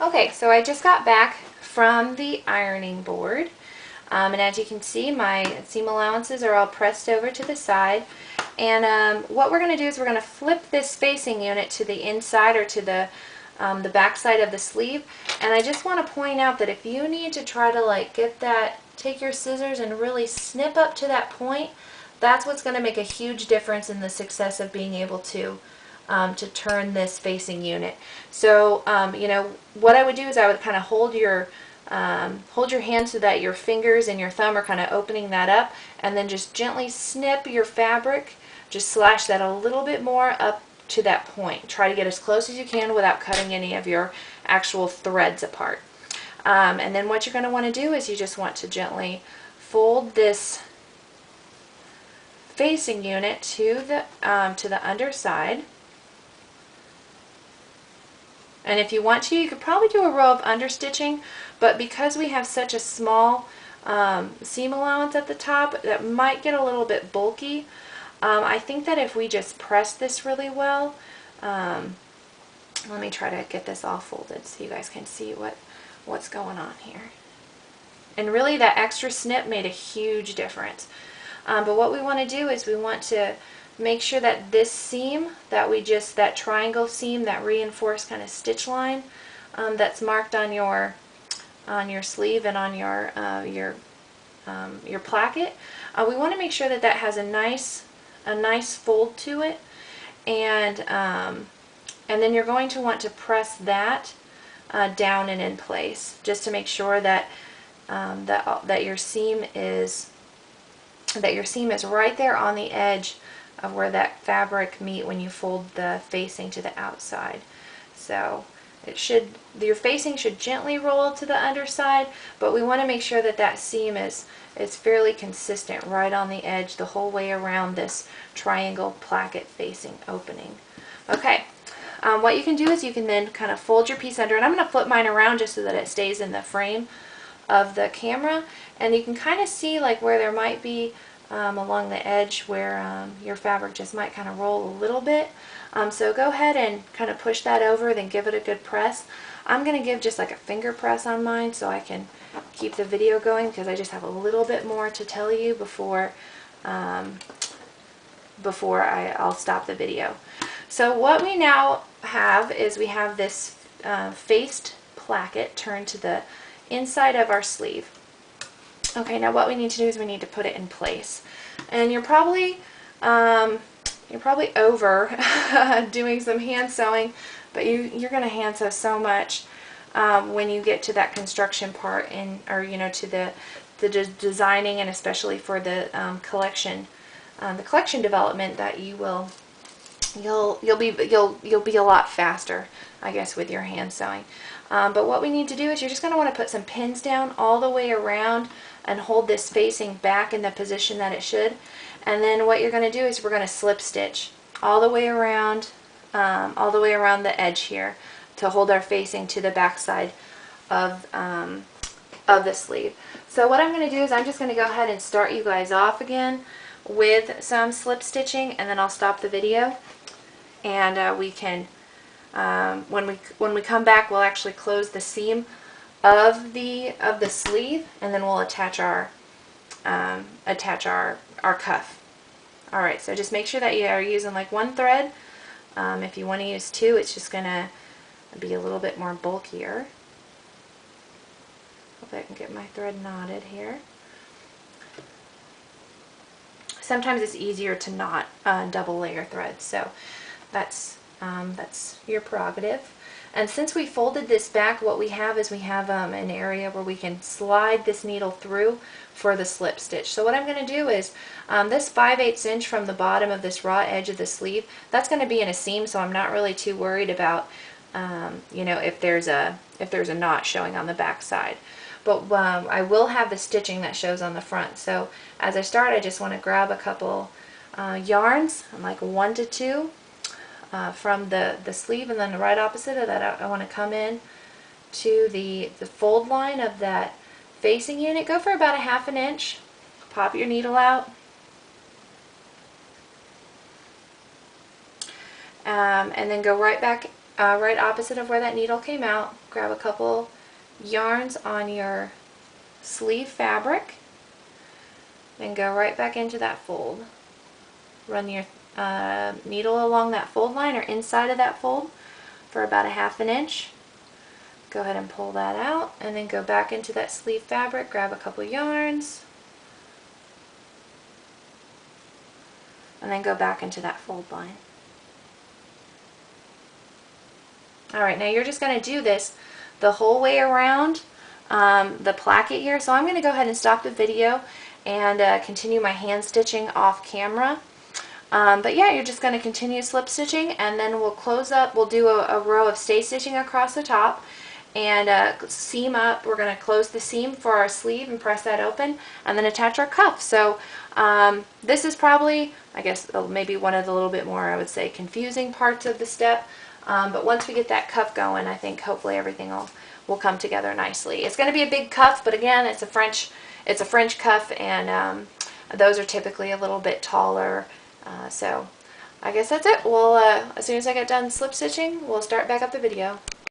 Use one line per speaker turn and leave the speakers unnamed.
Okay, so I just got back from the ironing board, and as you can see, my seam allowances are all pressed over to the side. And what we're going to do is we're going to flip this facing unit to the inside, or to the back side of the sleeve. And I just want to point out that if you need to try to like get that, take your scissors and really snip up to that point, that's what's going to make a huge difference in the success of being able to turn this facing unit. So, you know, what I would do is I would kind of hold your hand so that your fingers and your thumb are kind of opening that up, and then just gently snip your fabric. Just slash that a little bit more up to that point. Try to get as close as you can without cutting any of your actual threads apart. And then what you're going to want to do is you just want to gently fold this facing unit to the underside. And if you want to, you could probably do a row of understitching, but because we have such a small seam allowance at the top, that might get a little bit bulky. I think that if we just press this really well, let me try to get this all folded so you guys can see what's going on here. And really that extra snip made a huge difference. But what we want to do is we want to make sure that this seam that triangle seam, that reinforced kind of stitch line that's marked on your sleeve and on your placket, we want to make sure that that has a nice fold to it, and then you're going to want to press that down and in place, just to make sure that that your seam is right there on the edge of where that fabric meet when you fold the facing to the outside. So your facing should gently roll to the underside, but we want to make sure that that seam is fairly consistent right on the edge the whole way around this triangle placket facing opening. Okay, what you can do is you can then kind of fold your piece under, and I'm going to flip mine around just so that it stays in the frame of the camera, and you can kind of see like where there might be along the edge where your fabric just might kind of roll a little bit. So go ahead and kind of push that over, then give it a good press. I'm going to give just like a finger press on mine so I can keep the video going, because I just have a little bit more to tell you before I'll stop the video. So what we now have is we have this faced placket turned to the inside of our sleeve. Okay, now what we need to do is we need to put it in place. And you're probably over doing some hand sewing, but you're going to hand sew so much when you get to that construction part, or you know, to the designing, and especially for the collection development, that you'll be a lot faster, I guess, with your hand sewing. But what we need to do is you're just going to want to put some pins down all the way around and hold this facing back in the position that it should. And then what you're going to do is we're going to slip stitch all the way around the edge here to hold our facing to the back side of the sleeve. So what I'm going to do is I'm just going to go ahead and start you guys off again with some slip stitching, and then I'll stop the video, and we can when we come back, we'll actually close the seam of the sleeve, and then we'll attach our cuff. All right, so just make sure that you are using like one thread. If you want to use two, it's just gonna be a little bit more bulkier. Hope I can get my thread knotted here. Sometimes it's easier to knot double layer threads, so that's your prerogative. And since we folded this back, what we have is an area where we can slide this needle through for the slip stitch. So what I'm going to do is this 5/8 inch from the bottom of this raw edge of the sleeve, that's going to be in a seam, so I'm not really too worried about you know, if there's a knot showing on the back side. But I will have the stitching that shows on the front. So as I start, I just want to grab a couple yarns, like 1 to 2. From the sleeve, and then right opposite of that, I want to come in to the fold line of that facing unit. Go for about 1/2 inch. Pop your needle out, and then go right back right opposite of where that needle came out, grab a couple yarns on your sleeve fabric, then go right back into that fold. Run your needle along that fold line or inside of that fold for about a 1/2 inch. Go ahead and pull that out and then go back into that sleeve fabric, grab a couple yarns, and then go back into that fold line. Alright, now you're just going to do this the whole way around the placket here. So I'm going to go ahead and stop the video and continue my hand stitching off camera. But yeah, you're just going to continue slip stitching, and then we'll close up. We'll do a row of stay stitching across the top and seam up. We're going to close the seam for our sleeve and press that open, and then attach our cuff. So this is probably, I guess, maybe one of the little bit more, I would say, confusing parts of the step. But once we get that cuff going, I think hopefully everything will come together nicely. It's going to be a big cuff, but again, it's a French cuff, and those are typically a little bit taller. So I guess that's it. Well, as soon as I get done slip stitching, we'll start back up the video.